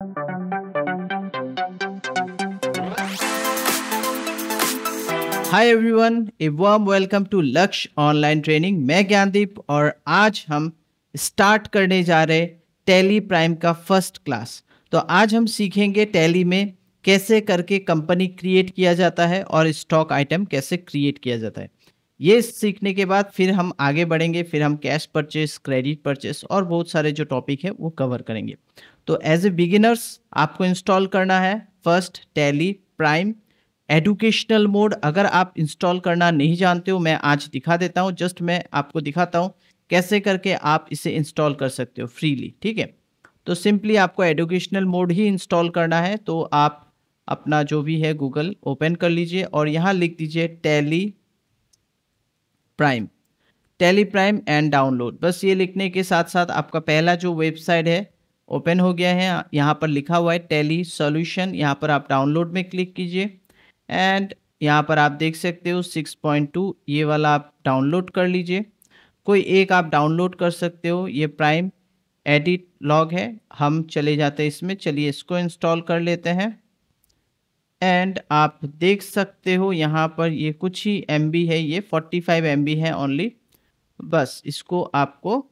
Hi everyone, a warm welcome to Lakshya online training. मैं ज्ञानदीप और आज हम स्टार्ट करने जा रहे टैली प्राइम का फर्स्ट क्लास। तो आज हम सीखेंगे टैली में कैसे करके कंपनी क्रिएट किया जाता है और स्टॉक आइटम कैसे क्रिएट किया जाता है। ये सीखने के बाद फिर हम आगे बढ़ेंगे, फिर हम कैश परचेस, क्रेडिट परचेस और बहुत सारे जो टॉपिक है वो कवर करेंगे। तो एज ए बिगिनर्स आपको इंस्टॉल करना है first tally prime educational mode. अगर आप इंस्टॉल करना नहीं जानते हो, मैं आज दिखा देता हूँ। जस्ट मैं आपको दिखाता हूँ कैसे करके आप इसे इंस्टॉल कर सकते हो फ्रीली, ठीक है। तो सिंपली आपको एडुकेशनल मोड ही इंस्टॉल करना है। तो आप अपना जो भी है गूगल ओपन कर लीजिए और यहाँ लिख दीजिए टैली प्राइम एंड डाउनलोड। बस ये लिखने के साथ साथ आपका पहला जो वेबसाइट है ओपन हो गया है। यहाँ पर लिखा हुआ है टैली सॉल्यूशन। यहाँ पर आप डाउनलोड में क्लिक कीजिए एंड यहाँ पर आप देख सकते हो 6.2 ये वाला आप डाउनलोड कर लीजिए। कोई एक आप डाउनलोड कर सकते हो। ये प्राइम एडिट लॉग है, हम चले जाते हैं इसमें। चलिए इसको इंस्टॉल कर लेते हैं एंड आप देख सकते हो यहाँ पर ये कुछ ही MB है, ये 45 MB है ओनली। बस इसको आपको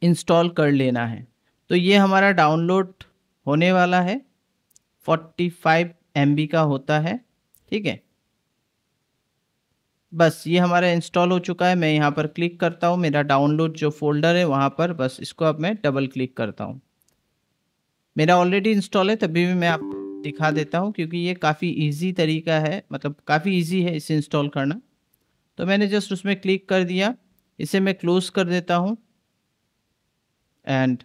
इंस्टॉल कर लेना है। तो ये हमारा डाउनलोड होने वाला है, 45 MB का होता है, ठीक है। बस ये हमारा इंस्टॉल हो चुका है। मैं यहाँ पर क्लिक करता हूँ, मेरा डाउनलोड जो फोल्डर है वहाँ पर, बस इसको अब मैं डबल क्लिक करता हूँ। मेरा ऑलरेडी इंस्टॉल है, तभी भी मैं आपको दिखा देता हूँ क्योंकि ये काफ़ी इजी तरीका है, मतलब काफ़ी इजी है इसे इंस्टॉल करना। तो मैंने जस्ट उसमें क्लिक कर दिया, इसे मैं क्लोज कर देता हूँ एंड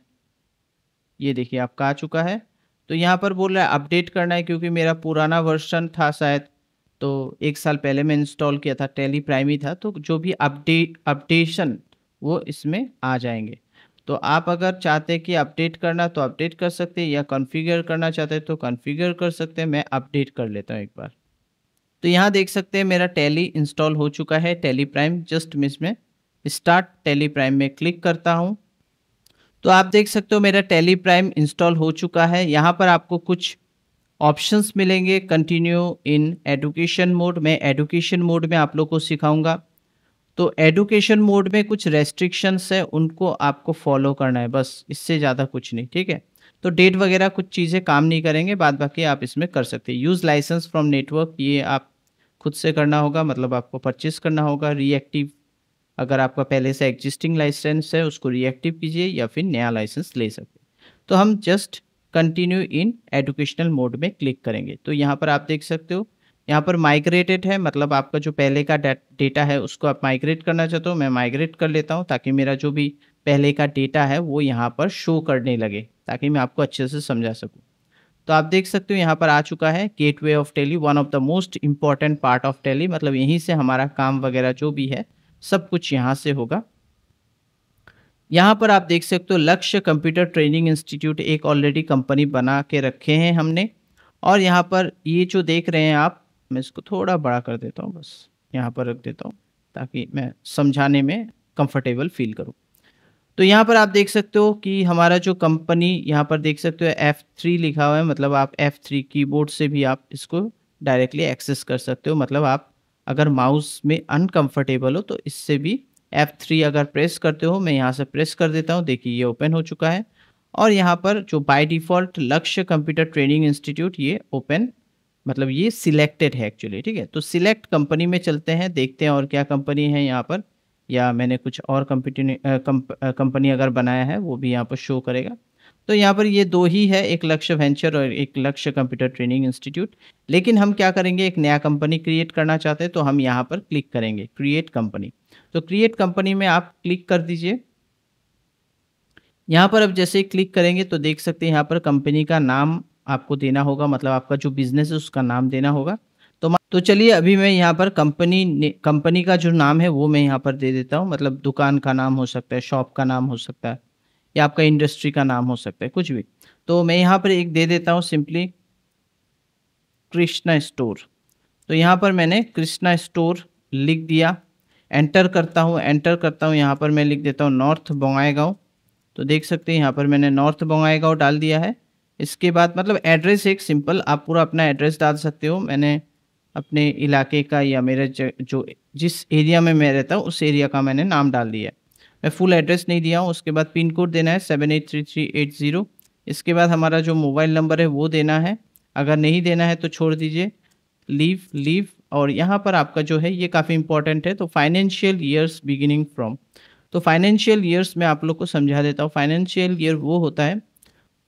ये देखिए आपका आ चुका है। तो यहाँ पर बोल रहा है अपडेट करना है क्योंकि मेरा पुराना वर्जन था शायद, तो 1 साल पहले मैं इंस्टॉल किया था, टैली प्राइम ही था। तो जो भी अपडेशन वो इसमें आ जाएंगे। तो आप अगर चाहते हैं कि अपडेट करना तो अपडेट कर सकते हैं, या कॉन्फ़िगर करना चाहते हैं तो कॉन्फ़िगर कर सकते हैं। मैं अपडेट कर लेता हूँ एक बार। तो यहाँ देख सकते हैं मेरा टैली इंस्टॉल हो चुका है, टैली प्राइम। जस्ट मिस में स्टार्ट टैली प्राइम में क्लिक करता हूँ। तो आप देख सकते हो मेरा टैली प्राइम इंस्टॉल हो चुका है। यहाँ पर आपको कुछ ऑप्शंस मिलेंगे। कंटिन्यू इन एडुकेशन मोड, मैं एडुकेशन मोड में आप लोग को सिखाऊंगा। तो एडुकेशन मोड में कुछ रेस्ट्रिक्शंस है, उनको आपको फॉलो करना है, बस इससे ज़्यादा कुछ नहीं, ठीक है। तो डेट वगैरह कुछ चीज़ें काम नहीं करेंगे, बाद बाकी आप इसमें कर सकते हैं। यूज़ लाइसेंस फ्रॉम नेटवर्क, ये आप खुद से करना होगा, मतलब आपको परचेस करना होगा। रीएक्टिव, अगर आपका पहले से एग्जिस्टिंग लाइसेंस है उसको रीएक्टिव कीजिए या फिर नया लाइसेंस ले सकते हैं। तो हम just continue in educational mode में क्लिक करेंगे। तो यहाँ पर आप देख सकते हो, यहाँ पर माइग्रेटेड है, मतलब आपका जो पहले का डेटा है उसको आप माइग्रेट करना चाहते हो। मैं माइग्रेट कर लेता हूँ ताकि मेरा जो भी पहले का डेटा है वो यहाँ पर शो करने लगे, ताकि मैं आपको अच्छे से समझा सकूँ। तो आप देख सकते हो यहाँ पर आ चुका है gateway of tally, one of the most important part of tally, मतलब यहीं से हमारा काम वगैरह जो भी है सब कुछ यहाँ से होगा। यहाँ पर आप देख सकते हो लक्ष्य कंप्यूटर ट्रेनिंग इंस्टीट्यूट एक ऑलरेडी कंपनी बना के रखे हैं हमने। और यहाँ पर ये जो देख रहे हैं आप, मैं इसको थोड़ा बड़ा कर देता हूँ, बस यहाँ पर रख देता हूँ ताकि मैं समझाने में कंफर्टेबल फील करूँ। तो यहाँ पर आप देख सकते हो कि हमारा जो कंपनी, यहाँ पर देख सकते हो F3 लिखा हुआ है, मतलब आप F3 कीबोर्ड से भी आप इसको डायरेक्टली एक्सेस कर सकते हो। मतलब आप अगर माउस में अनकंफर्टेबल हो तो इससे भी F3 अगर प्रेस करते हो, मैं यहाँ से प्रेस कर देता हूँ, देखिए ये ओपन हो चुका है। और यहाँ पर जो बाय डिफ़ॉल्ट लक्ष्य कंप्यूटर ट्रेनिंग इंस्टीट्यूट, ये ओपन, मतलब ये सिलेक्टेड है एक्चुअली, ठीक है। तो सिलेक्ट कंपनी में चलते हैं, देखते हैं और क्या कंपनी है यहाँ पर, या मैंने कुछ और कंपनी अगर बनाया है वो भी यहाँ पर शो करेगा। तो यहाँ पर ये दो ही है, एक लक्ष्य वेंचर और एक लक्ष्य कंप्यूटर ट्रेनिंग इंस्टीट्यूट। लेकिन हम क्या करेंगे, एक नया कंपनी क्रिएट करना चाहते हैं तो हम यहाँ पर क्लिक करेंगे क्रिएट कंपनी। तो क्रिएट कंपनी में आप क्लिक कर दीजिए। यहाँ पर अब जैसे ही क्लिक करेंगे तो देख सकते हैं यहाँ पर कंपनी का नाम आपको देना होगा, मतलब आपका जो बिजनेस है उसका नाम देना होगा। तो चलिए अभी मैं यहाँ पर कंपनी का जो नाम है वो मैं यहाँ पर दे देता हूँ। मतलब दुकान का नाम हो सकता है, शॉप का नाम हो सकता है, या आपका इंडस्ट्री का नाम हो सकता है, कुछ भी। तो मैं यहाँ पर एक दे देता हूँ सिंपली कृष्णा स्टोर। तो यहाँ पर मैंने कृष्णा स्टोर लिख दिया। एंटर करता हूँ यहाँ पर मैं लिख देता हूँ नॉर्थ बंगाईगांव। तो देख सकते हैं यहाँ पर मैंने नॉर्थ बंगाईगांव डाल दिया है। इसके बाद मतलब एड्रेस एक सिंपल आप पूरा अपना एड्रेस डाल सकते हो। मैंने अपने इलाके का या मेरे जो जिस एरिया में मैं रहता हूँ उस एरिया का मैंने नाम डाल दिया है। मैं फुल एड्रेस नहीं दिया हूँ। उसके बाद पिन कोड देना है 783380। इसके बाद हमारा जो मोबाइल नंबर है वो देना है। अगर नहीं देना है तो छोड़ दीजिए। लीव और यहाँ पर आपका जो है ये काफ़ी इंपॉर्टेंट है। तो फाइनेंशियल ईयर्स बिगिनिंग फ्रॉम, तो फाइनेंशियल ईयर्स मैं आप लोग को समझा देता हूँ। फाइनेंशियल ईयर वो होता है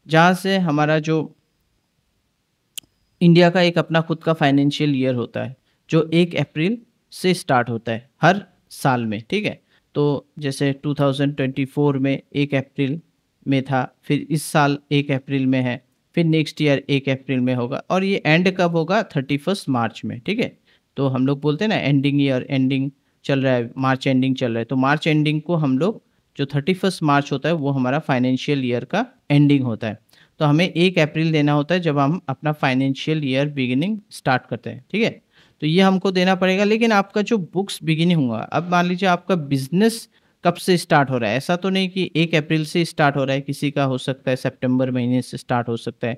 जहाँ से हमारा जो इंडिया का एक अपना खुद का फाइनेंशियल ईयर होता है, जो 1 अप्रैल से स्टार्ट होता है हर साल में, ठीक है? तो जैसे 2024 में 1 अप्रैल में था, फिर इस साल 1 अप्रैल में है, फिर नेक्स्ट ईयर 1 अप्रैल में होगा और ये एंड कब होगा? 31 मार्च में, ठीक है? तो हम लोग बोलते हैं ना एंडिंग ईयर, एंडिंग चल रहा है, मार्च एंडिंग चल रहा है, तो मार्च एंडिंग को हम लोग जो 31 मार्च होता है वो हमारा फाइनेंशियल ईयर का एंडिंग होता है। तो हमें 1 अप्रैल देना होता है जब हम अपना फाइनेंशियल ईयर बिगिनिंग स्टार्ट करते हैं, ठीक है? तो ये हमको देना पड़ेगा। लेकिन आपका जो बुक्स बिगिनिंग हुआ, अब मान लीजिए आपका बिज़नेस कब से स्टार्ट हो रहा है, ऐसा तो नहीं कि 1 अप्रैल से स्टार्ट हो रहा है, किसी का हो सकता है सितंबर महीने से स्टार्ट हो सकता है,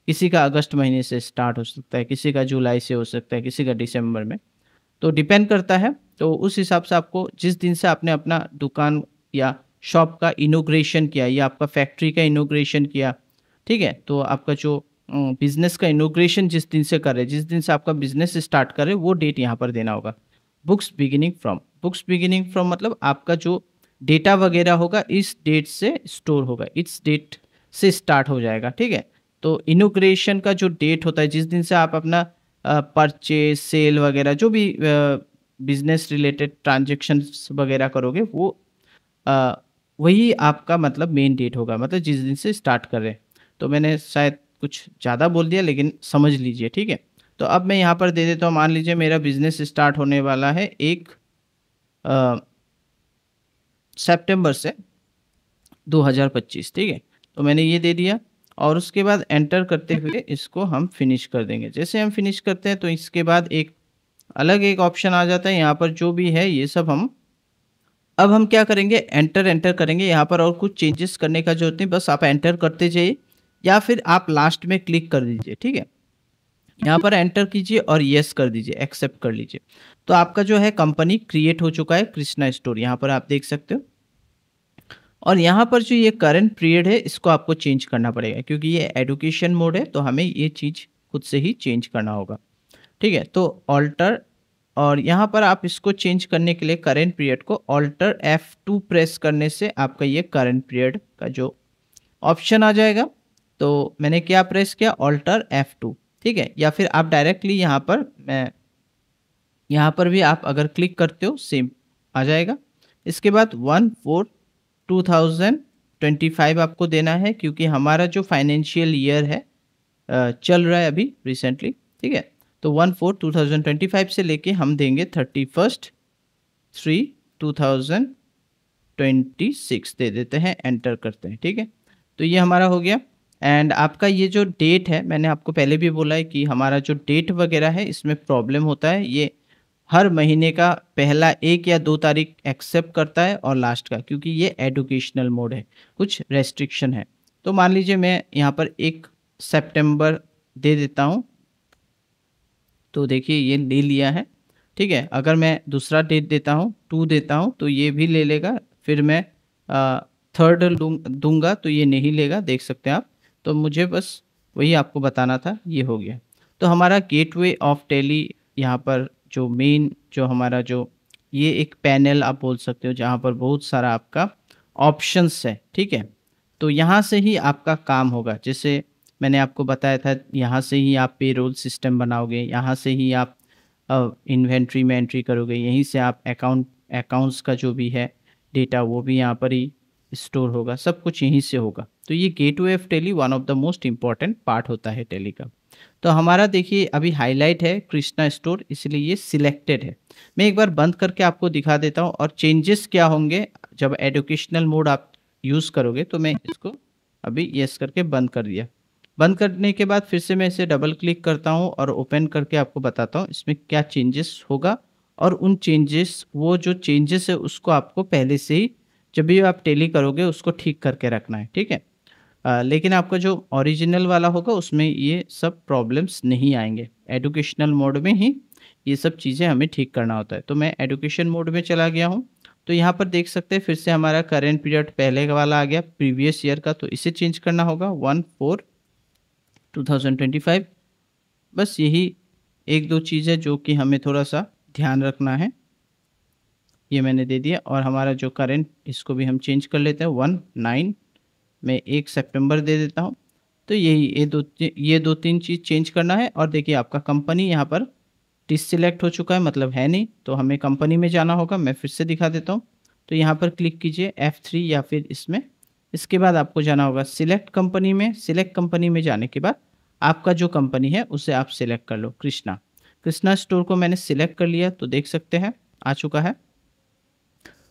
किसी का अगस्त महीने से स्टार्ट हो सकता है, किसी का जुलाई से हो सकता है, किसी का दिसंबर में। तो डिपेंड करता है। तो उस हिसाब से आपको जिस दिन से आपने अपना दुकान या शॉप का इनॉग्रेशन किया या आपका फैक्ट्री का इनॉग्रेशन किया, ठीक है? तो आपका जो बिज़नेस का इनॉग्रेशन जिस दिन से कर रहे हैं, जिस दिन से आपका बिज़नेस स्टार्ट कर रहे हैं, वो डेट यहाँ पर देना होगा। बुक्स बिगिनिंग फ्रॉम मतलब आपका जो डेटा वगैरह होगा इस डेट से स्टोर होगा, इस डेट से स्टार्ट हो जाएगा, ठीक है? तो इनॉग्रेशन का जो डेट होता है, जिस दिन से आप अपना परचेज़, सेल वगैरह जो भी बिज़नेस रिलेटेड ट्रांज़ैक्शंस वगैरह करोगे वो अ, वही आपका मतलब मेन डेट होगा, मतलब जिस दिन से स्टार्ट कर रहे हैं। तो मैंने शायद कुछ ज़्यादा बोल दिया लेकिन समझ लीजिए, ठीक है? तो अब मैं यहाँ पर दे देता हूँ, मान लीजिए मेरा बिज़नेस स्टार्ट होने वाला है 1 अ, सितंबर से 2025, ठीक है? तो मैंने ये दे दिया और उसके बाद एंटर करते हुए इसको हम फिनिश कर देंगे। जैसे हम फिनिश करते हैं तो इसके बाद एक ऑप्शन आ जाता है, यहाँ पर जो भी है ये सब अब हम क्या करेंगे, एंटर करेंगे यहाँ पर और कुछ चेंजेस करने का ज़रूरत नहीं, बस आप एंटर करते जाइए या फिर आप लास्ट में क्लिक कर दीजिए, ठीक है? यहाँ पर एंटर कीजिए और येस कर दीजिए, एक्सेप्ट कर लीजिए। तो आपका जो है कंपनी क्रिएट हो चुका है कृष्णा स्टोर, यहाँ पर आप देख सकते हो। और यहाँ पर जो ये करंट पीरियड है इसको आपको चेंज करना पड़ेगा क्योंकि ये एडुकेशन मोड है, तो हमें ये चीज़ खुद से ही चेंज करना होगा, ठीक है? तो ऑल्टर और यहाँ पर आप इसको चेंज करने के लिए करंट पीरियड को ऑल्टर F2 प्रेस करने से आपका ये करंट पीरियड का जो ऑप्शन आ जाएगा। तो मैंने क्या प्रेस किया, ऑल्टर F2, ठीक है? या फिर आप डायरेक्टली यहाँ पर भी आप अगर क्लिक करते हो सेम आ जाएगा। इसके बाद 1/4/2025 आपको देना है क्योंकि हमारा जो फाइनेंशियल ईयर है चल रहा है अभी रिसेंटली, ठीक है? तो 1/4/2025 से लेके हम देंगे 31/3/2026 दे देते हैं, एंटर करते हैं, ठीक है? तो ये हमारा हो गया। एंड आपका ये जो डेट है, मैंने आपको पहले भी बोला है कि हमारा जो डेट वगैरह है इसमें प्रॉब्लम होता है। ये हर महीने का पहला 1 या 2 तारीख एक्सेप्ट करता है और लास्ट का, क्योंकि ये एजुकेशनल मोड है, कुछ रेस्ट्रिक्शन है। तो मान लीजिए मैं यहाँ पर 1 सितंबर दे देता हूँ, तो देखिए ये ले लिया है, ठीक है? अगर मैं दूसरा डेट देता हूँ, 2 देता हूँ, तो ये भी ले लेगा। फिर मैं 3rd दूँगा तो ये नहीं लेगा, देख सकते हैं आप। तो मुझे बस वही आपको बताना था, ये हो गया। तो हमारा गेटवे ऑफ टैली यहाँ पर जो मेन जो हमारा जो ये एक पैनल आप बोल सकते हो जहाँ पर बहुत सारा आपका ऑप्शंस है, ठीक है? तो यहाँ से ही आपका काम होगा। जैसे मैंने आपको बताया था, यहाँ से ही आप पेरोल सिस्टम बनाओगे, यहाँ से ही आप इन्वेंट्री में एंट्री करोगे, यहीं से आप अकाउंट्स का जो भी है डेटा वो भी यहाँ पर ही स्टोर होगा, सब कुछ यहीं से होगा। तो ये gateway of tally one of the most important part होता है टैली का। तो हमारा देखिए अभी हाईलाइट है कृष्णा स्टोर, इसलिए ये सिलेक्टेड है। मैं एक बार बंद करके आपको दिखा देता हूँ और चेंजेस क्या होंगे जब एजुकेशनल मोड आप यूज़ करोगे। तो मैं इसको अभी येस करके बंद कर दिया। बंद करने के बाद फिर से मैं इसे डबल क्लिक करता हूँ और ओपन करके आपको बताता हूँ इसमें क्या चेंजेस होगा और उन चेंजेस वो जो चेंजेस है उसको आपको पहले से ही जब भी आप टैली करोगे उसको ठीक करके रखना है, ठीक है? लेकिन आपका जो ओरिजिनल वाला होगा उसमें ये सब प्रॉब्लम्स नहीं आएँगे। एजुकेशनल मोड में ही ये सब चीज़ें हमें ठीक करना होता है। तो मैं एजुकेशन मोड में चला गया हूँ। तो यहाँ पर देख सकते हैं फिर से हमारा करंट पीरियड पहले का वाला आ गया प्रीवियस ईयर का, तो इसे चेंज करना होगा 1/4/2025। बस यही 1-2 चीज़ है जो कि हमें थोड़ा-सा ध्यान रखना है। ये मैंने दे दिया और हमारा जो करंट इसको भी हम चेंज कर लेते हैं 19 मैं 1 सितंबर दे देता हूँ। तो यही ये 2-3 चीज़ चेंज करना है और देखिए आपका कंपनी यहाँ पर डिससिलेक्ट हो चुका है मतलब है नहीं, तो हमें कंपनी में जाना होगा। मैं फिर से दिखा देता हूँ। तो यहाँ पर क्लिक कीजिए F3 या फिर इसमें। इसके बाद आपको जाना होगा सिलेक्ट कंपनी में। सिलेक्ट कंपनी में जाने के बाद आपका जो कंपनी है उसे आप सिलेक्ट कर लो कृष्णा। कृष्णा स्टोर को मैंने सिलेक्ट कर लिया तो देख सकते हैं आ चुका है।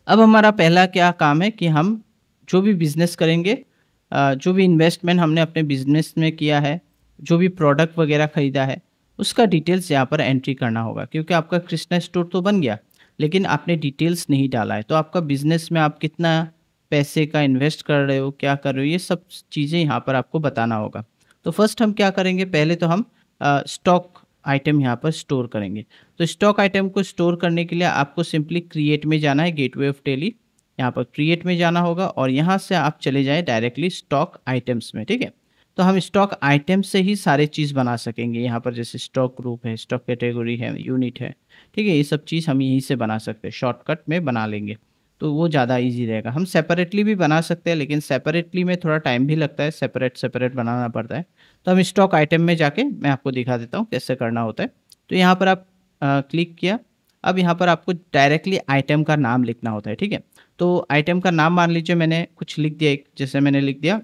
अब हमारा पहला क्या काम है कि हम जो भी बिज़नेस करेंगे जो भी इन्वेस्टमेंट हमने अपने बिज़नेस में किया है, जो भी प्रोडक्ट वगैरह खरीदा है, उसका डिटेल्स यहाँ पर एंट्री करना होगा क्योंकि आपका कृष्णा स्टोर तो बन गया, लेकिन आपने डिटेल्स नहीं डाला है। तो आपका बिज़नेस में आप कितना पैसे का इन्वेस्ट कर रहे हो, क्या कर रहे हो, ये सब चीज़ें यहाँ पर आपको बताना होगा। तो फर्स्ट हम क्या करेंगे, पहले तो हम स्टॉक आइटम यहाँ पर स्टोर करेंगे। तो स्टॉक आइटम को स्टोर करने के लिए आपको सिंपली क्रिएट में जाना है, गेटवे ऑफ टैली। यहाँ पर क्रिएट में जाना होगा और यहाँ से आप चले जाएँ डायरेक्टली स्टॉक आइटम्स में, ठीक है? तो हम स्टॉक आइटम से ही सारे चीज़ बना सकेंगे। यहाँ पर जैसे स्टॉक ग्रुप है, स्टॉक कैटेगरी है, यूनिट है, ठीक है? ये सब चीज़ हम यहीं से बना सकते हैं, शॉर्टकट में बना लेंगे। तो वो ज़्यादा ईज़ी रहेगा। हम सेपरेटली भी बना सकते हैं, लेकिन सेपरेटली में थोड़ा टाइम भी लगता है, सेपरेट बनाना पड़ता है। तो हम स्टॉक आइटम में जाके मैं आपको दिखा देता हूँ कैसे करना होता है। तो यहाँ पर आप क्लिक किया। अब यहाँ पर आपको डायरेक्टली आइटम का नाम लिखना होता है, ठीक है? तो आइटम का नाम मान लीजिए मैंने कुछ लिख दिया, एक जैसे मैंने लिख दिया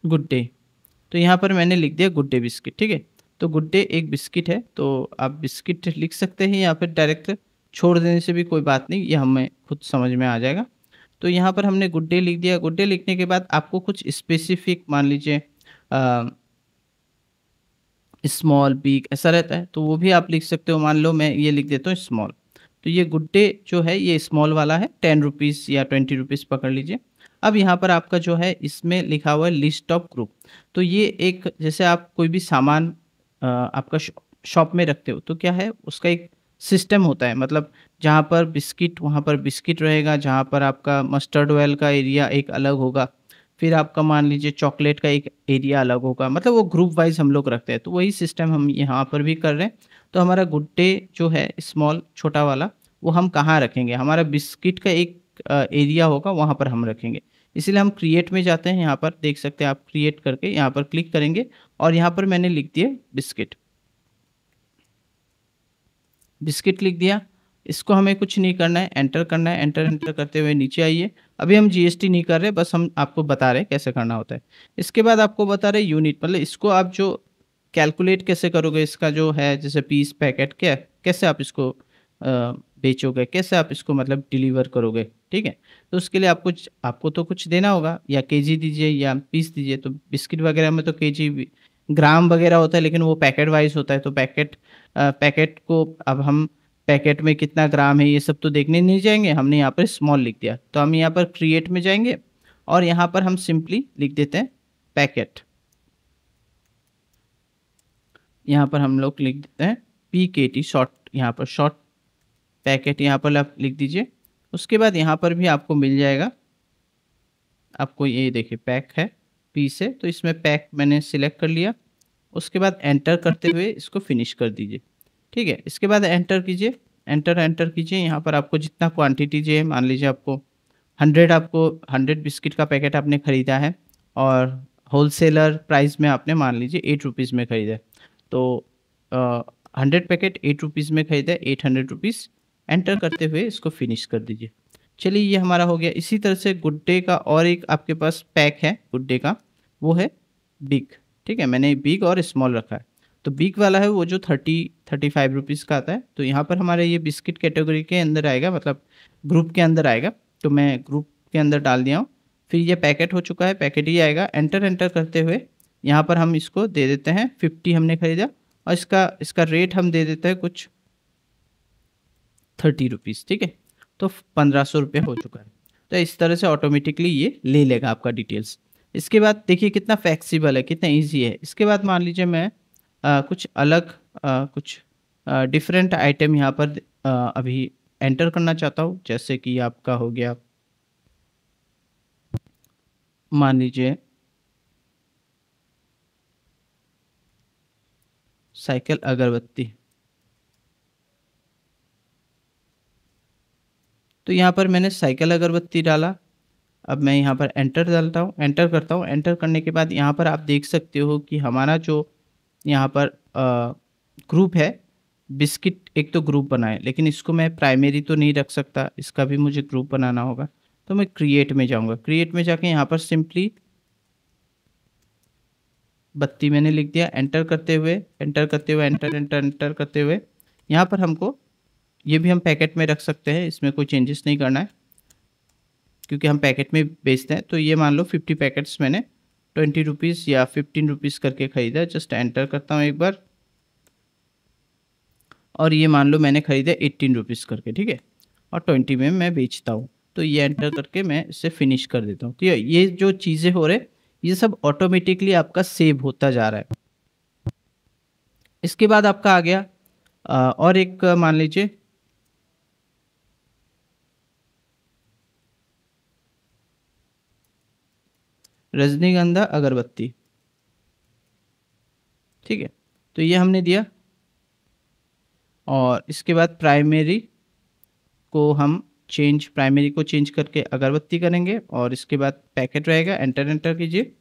गुड डे। तो यहाँ पर मैंने लिख दिया गुड डे बिस्किट, ठीक है? तो गुड डे एक बिस्किट है, तो आप बिस्किट लिख सकते हैं या फिर डायरेक्ट छोड़ देने से भी कोई बात नहीं, ये हमें खुद समझ में आ जाएगा। तो यहाँ पर हमने गुड डे लिख दिया। गुड डे लिखने के बाद आपको कुछ स्पेसिफिक मान लीजिए स्मॉल, बिग ऐसा रहता है, तो वो भी आप लिख सकते हो। मान लो मैं ये लिख देता हूँ स्मॉल। तो ये गुड डे जो है ये स्मॉल वाला है, 10 रुपीज़ या 20 रुपीज़ पकड़ लीजिए। अब यहाँ पर आपका जो है इसमें लिखा हुआ है लिस्ट ऑफ ग्रुप। तो ये एक जैसे आप कोई भी सामान आपका शॉप में रखते हो तो क्या है उसका एक सिस्टम होता है, मतलब जहाँ पर बिस्किट वहाँ पर बिस्किट रहेगा, जहाँ पर आपका मस्टर्ड ऑयल का एरिया एक अलग होगा, फिर आपका मान लीजिए चॉकलेट का एक एरिया अलग होगा, मतलब वो ग्रुप वाइज़ हम लोग रखते हैं। तो वही सिस्टम हम यहाँ पर भी कर रहे हैं। तो हमारा गुड डे जो है स्मॉल छोटा वाला, वो हम कहाँ रखेंगे? हमारा बिस्किट का एक एरिया होगा वहाँ पर हम रखेंगे। इसीलिए हम क्रिएट में जाते हैं, यहाँ पर देख सकते हैं आप क्रिएट करके यहाँ पर क्लिक करेंगे और यहाँ पर मैंने लिख दिया बिस्किट। बिस्किट लिख दिया। इसको हमें कुछ नहीं करना है, एंटर करना है। एंटर करते हुए नीचे आइए। अभी हम जीएसटी नहीं कर रहे, बस हम आपको बता रहे हैं कैसे करना होता है। इसके बाद आपको बता रहे हैं यूनिट, मतलब इसको आप जो कैलकुलेट कैसे करोगे, इसका जो है जैसे पीस, पैकेट, क्या कैसे आप इसको बेचोगे, कैसे आप इसको मतलब डिलीवर करोगे, ठीक है? तो उसके लिए आपको तो कुछ देना होगा, या केजी दीजिए या पीस दीजिए। तो बिस्किट वगैरह में तो केजी ग्राम वगैरह होता है, लेकिन वो पैकेट वाइज़ होता है। तो पैकेट को अब हम पैकेट में कितना ग्राम है ये सब तो देखने नहीं जाएँगे, हमने यहाँ पर स्मॉल लिख दिया। तो हम यहाँ पर क्रिएट में जाएँगे और यहाँ पर हम सिंपली लिख देते हैं पैकेट। यहाँ पर हम लोग लिख देते हैं पीकेटी शॉर्ट, यहाँ पर शॉर्ट पैकेट यहाँ पर आप लिख दीजिए। उसके बाद यहाँ पर भी आपको मिल जाएगा, आपको ये देखिए पैक है, पीस है, तो इसमें पैक मैंने सिलेक्ट कर लिया। उसके बाद एंटर करते हुए इसको फिनिश कर दीजिए, ठीक है? इसके बाद एंटर कीजिए, एंटर कीजिए। यहाँ पर आपको जितना क्वांटिटी चाहिए, मान लीजिए आपको 100 बिस्किट का पैकेट आपने ख़रीदा है और होलसेलर प्राइस में आपने मान लीजिए 8 रुपीज़ में ख़रीदा है। तो 100 पैकेट 8 रुपीज़ में ख़रीदा है, 800 रुपीज़। एंटर करते हुए इसको फिनिश कर दीजिए। चलिए ये हमारा हो गया। इसी तरह से गुड डे का और एक आपके पास पैक है गुड डे का, वो है बिग, ठीक है? मैंने बिग और स्मॉल रखा है। तो बिग वाला है वो जो 35 रुपीज़ का आता है। तो यहाँ पर हमारे ये बिस्किट कैटेगरी के अंदर आएगा, मतलब ग्रुप के अंदर आएगा। तो मैं ग्रुप के अंदर डाल दिया हूँ। फिर ये पैकेट हो चुका है, पैकेट ही आएगा। एंटर करते हुए यहाँ पर हम इसको दे देते हैं 50 हमने खरीदा और इसका रेट हम दे देते हैं कुछ 30 रुपीज़, ठीक है? तो 1500 रुपये हो चुका है। तो इस तरह से ऑटोमेटिकली ये ले लेगा आपका डिटेल्स। इसके बाद देखिए कितना फ्लेक्सिबल है, कितना ईजी है। इसके बाद मान लीजिए मैं कुछ अलग कुछ डिफरेंट आइटम यहाँ पर अभी एंटर करना चाहता हूँ, जैसे कि आपका हो गया, मान लीजिए साइकिल अगरबत्ती। तो यहाँ पर मैंने साइकिल अगरबत्ती डाला। अब मैं यहाँ पर एंटर डालता हूँ, एंटर करता हूँ। एंटर करने के बाद यहाँ पर आप देख सकते हो कि हमारा जो यहाँ पर ग्रुप है, बिस्किट एक तो ग्रुप बना है, लेकिन इसको मैं प्राइमरी तो नहीं रख सकता, इसका भी मुझे ग्रुप बनाना होगा। तो मैं क्रिएट में जाऊँगा, क्रिएट में जाके यहाँ पर सिंपली बत्ती मैंने लिख दिया। एंटर करते हुए एंटर करते हुए एंटर एंटर एंटर करते हुए यहाँ पर हमको ये भी हम पैकेट में रख सकते हैं, इसमें कोई चेंजेस नहीं करना है क्योंकि हम पैकेट में बेचते हैं। तो ये मान लो 50 पैकेट्स मैंने 20 रुपीज़ या 15 रुपीज़ करके ख़रीदा। जस्ट एंटर करता हूँ एक बार, और ये मान लो मैंने ख़रीदा 18 रुपीज़ करके, ठीक है, और 20 में मैं बेचता हूँ। तो ये एंटर करके मैं इसे फिनिश कर देता हूँ। तो ये जो चीज़ें हो रहे, ये सब ऑटोमेटिकली आपका सेव होता जा रहा है। इसके बाद आपका आ गया और एक मान लीजिए रजनीगंधा अगरबत्ती, ठीक है। तो ये हमने दिया, और इसके बाद प्राइमरी को चेंज करके अगरबत्ती करेंगे, और इसके बाद पैकेट रहेगा। एंटर एंटर कीजिए।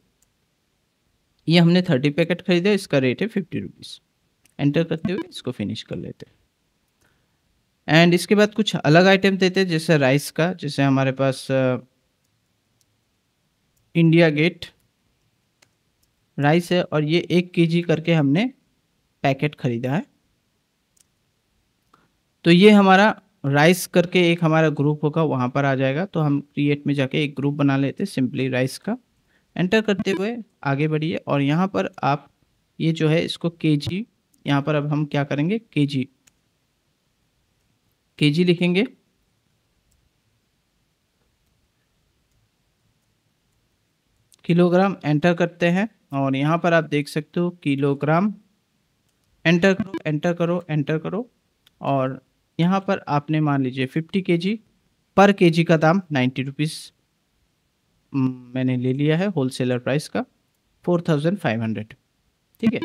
ये हमने 30 पैकेट खरीदे, इसका रेट है 50 रुपीज़। एंटर करते हुए इसको फिनिश कर लेते हैं। एंड इसके बाद कुछ अलग आइटम देते हैं, जैसे राइस का, जैसे हमारे पास इंडिया गेट राइस है, और ये 1 केजी करके हमने पैकेट खरीदा है। तो ये हमारा राइस करके एक हमारा ग्रुप होगा, वहाँ पर आ जाएगा। तो हम क्रिएट में जाके एक ग्रुप बना लेते हैं सिंपली राइस का। एंटर करते हुए आगे बढ़िए, और यहाँ पर आप ये जो है इसको केजी, यहाँ पर अब हम क्या करेंगे, केजी लिखेंगे। किलोग्राम एंटर करते हैं, और यहाँ पर आप देख सकते हो किलोग्राम। एंटर करो एंटर करो एंटर करो, और यहाँ पर आपने मान लीजिए 50 केजी, पर केजी का दाम 90 रुपीज़ मैंने ले लिया है, होलसेलर प्राइस का 4500, ठीक है।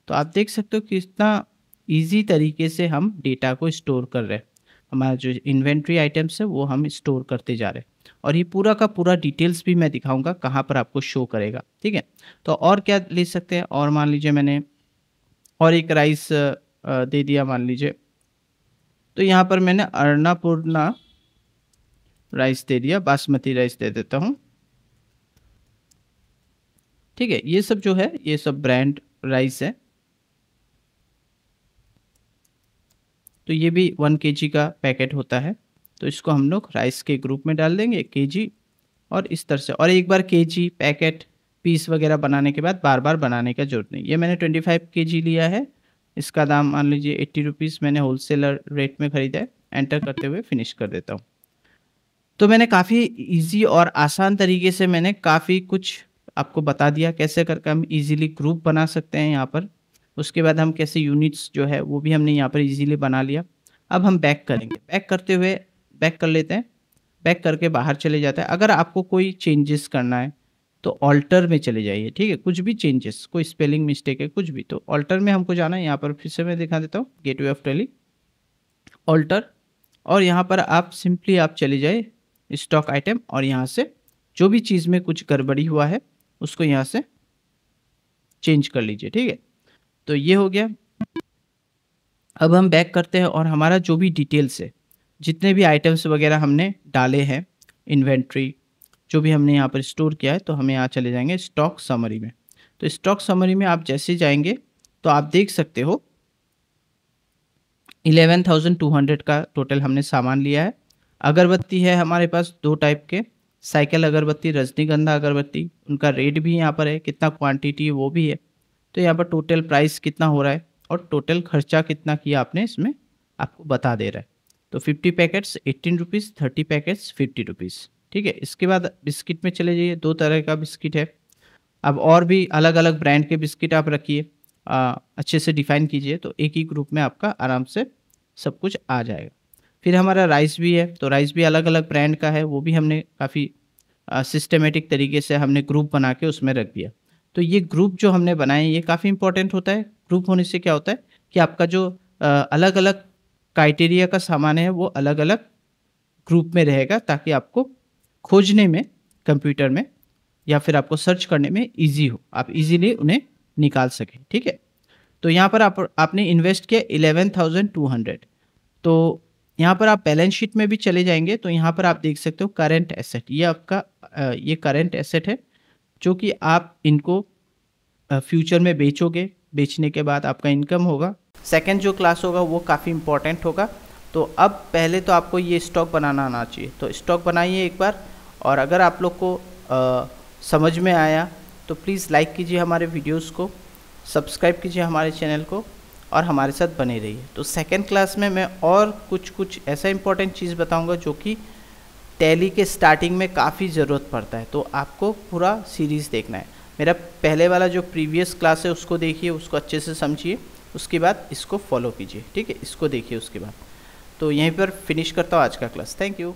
तो आप देख सकते हो कि कितना ईजी तरीके से हम डेटा को स्टोर कर रहे हैं। हमारा जो इन्वेंट्री आइटम्स है वो हम स्टोर करते जा रहे हैं, और ये पूरा का पूरा डिटेल्स भी मैं दिखाऊंगा कहाँ पर आपको शो करेगा, ठीक है। तो और क्या ले सकते हैं, और मान लीजिए मैंने और एक राइस दे दिया मान लीजिए। तो यहाँ पर मैंने अन्नपूर्णा राइस दे दिया, बासमती राइस दे देता हूँ, ठीक है। ये सब जो है ये सब ब्रांड राइस है। तो ये भी 1 केजी का पैकेट होता है। तो इसको हम लोग राइस के ग्रुप में डाल देंगे, केजी, और इस तरह से। और एक बार केजी पैकेट पीस वगैरह बनाने के बाद बार बार बनाने का जरूरत नहीं। ये मैंने 25 केजी लिया है, इसका दाम मान लीजिए 80 रुपीज़ मैंने होलसेलर रेट में ख़रीदा है। एंटर करते हुए फिनिश कर देता हूँ। तो मैंने काफ़ी इजी और आसान तरीके से मैंने काफ़ी कुछ आपको बता दिया, कैसे करके हम इजीली ग्रुप बना सकते हैं यहाँ पर। उसके बाद हम कैसे यूनिट्स जो है वो भी हमने यहाँ पर इजीली बना लिया। अब हम बैक करेंगे, बैक करते हुए बैक कर लेते हैं, बैक करके बाहर चले जाते हैं। अगर आपको कोई चेंजेस करना है तो ऑल्टर में चले जाइए, ठीक है। कुछ भी चेंजेस, कोई स्पेलिंग मिस्टेक है, कुछ भी, तो ऑल्टर में हमको जाना है। यहाँ पर फिर से मैं दिखा देता हूँ, गेटवे ऑफ टैली, ऑल्टर, और यहाँ पर आप सिंपली आप चले जाए स्टॉक आइटम, और यहाँ से जो भी चीज़ में कुछ गड़बड़ी हुआ है उसको यहाँ से चेंज कर लीजिए, ठीक है। तो ये हो गया। अब हम बैक करते हैं, और हमारा जो भी डिटेल्स है, जितने भी आइटम्स वगैरह हमने डाले हैं, इन्वेंट्री जो भी हमने यहाँ पर स्टोर किया है, तो हमें यहाँ चले जाएंगे स्टॉक समरी में। तो स्टॉक समरी में आप जैसे जाएंगे तो आप देख सकते हो 11,200 का टोटल हमने सामान लिया है। अगरबत्ती है हमारे पास 2 टाइप के, साइकिल अगरबत्ती, रजनीगंधा अगरबत्ती। उनका रेट भी यहाँ पर है, कितना क्वांटिटी है वो भी है। तो यहाँ पर टोटल प्राइस कितना हो रहा है और टोटल खर्चा कितना किया आपने, इसमें आपको बता दे रहा है। तो 50 पैकेट्स 18 रुपीज़, 30 पैकेट्स 50 रुपीज़, ठीक है। इसके बाद बिस्किट में चले जाइए, 2 तरह का बिस्किट है। अब और भी अलग-अलग ब्रांड के बिस्किट आप रखिए, अच्छे से डिफ़ाइन कीजिए, तो एक ही ग्रुप में आपका आराम से सब कुछ आ जाएगा। फिर हमारा राइस भी है, तो राइस भी अलग-अलग ब्रांड का है, वो भी हमने काफ़ी सिस्टमैटिक तरीके से हमने ग्रुप बना के उसमें रख दिया। तो ये ग्रुप जो हमने बनाए ये काफ़ी इम्पोर्टेंट होता है। ग्रुप होने से क्या होता है कि आपका जो अलग-अलग क्राइटेरिया का सामान है वो अलग-अलग ग्रुप में रहेगा, ताकि आपको खोजने में कंप्यूटर में या फिर आपको सर्च करने में ईज़ी हो, आप ईज़िली उन्हें निकाल सकें, ठीक है। तो यहाँ पर आपने इन्वेस्ट किया 11,200, तो यहाँ पर आप बैलेंस शीट में भी चले जाएँगे, तो यहाँ पर आप देख सकते हो करंट एसेट, ये आपका ये करंट एसेट है, जो कि आप इनको फ्यूचर में बेचोगे, बेचने के बाद आपका इनकम होगा। सेकंड जो क्लास होगा वो काफ़ी इम्पोर्टेंट होगा। तो अब पहले तो आपको ये स्टॉक बनाना आना चाहिए, तो स्टॉक बनाइए एक बार, और अगर आप लोग को समझ में आया तो प्लीज़ लाइक कीजिए हमारे वीडियोस को, सब्सक्राइब कीजिए हमारे चैनल को और हमारे साथ बने रहिए। तो सेकंड क्लास में मैं और कुछ ऐसा इंपॉर्टेंट चीज़ बताऊंगा जो कि टैली के स्टार्टिंग में काफ़ी ज़रूरत पड़ता है, तो आपको पूरा सीरीज़ देखना है। मेरा पहले वाला जो प्रीवियस क्लास है उसको देखिए, उसको अच्छे से समझिए, उसके बाद इसको फॉलो कीजिए, ठीक है, इसको देखिए उसके बाद। तो यहीं पर फिनिश करता हूँ आज का क्लास। Thank you.